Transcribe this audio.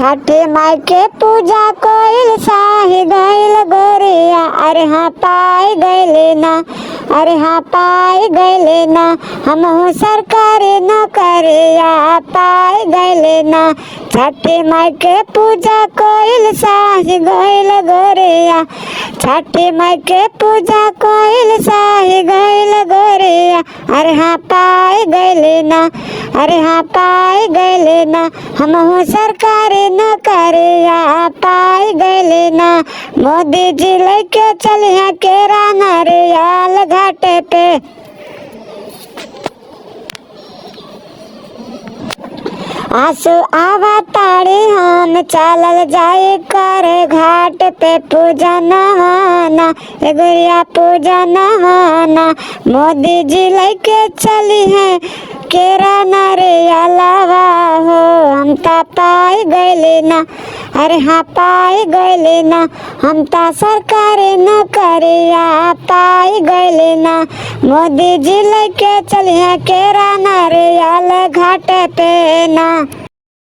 छठे माई के पूजा कोइल साही गइल गोरिया। अरे हाँ पाई गइले ना, अरे हाँ पाई गइले ना, हमहू सरकारी नौकरिया पाई गइले ना। छठे माई के पूजा कोइल साही गइल गोरिया। छठे माई के पूजा कोइल साही गइल गोरिया। अरे हाँ पाई गइले ना, अरे हाँ पाई गइले ना, हमहू सरकारी नौकरिया पाई गइले ना। मोदी जी लेके चलिया केरा नारियल घाटे पे। आंसू आवा ताड़ी हम चलल जाए करे घाट पे पूजा नहाना, ए गुड़िया पूजा नहाना। मोदी जी लेके चली है केरा नारियलवा हो, हम ता पाई गइले ना, अरे हाँ पाई गइले ना, हम ता सरकारी नौकरिया पाई गइले ना। मोदी जी लेके चलिए केरा नारियल घाट पे ना।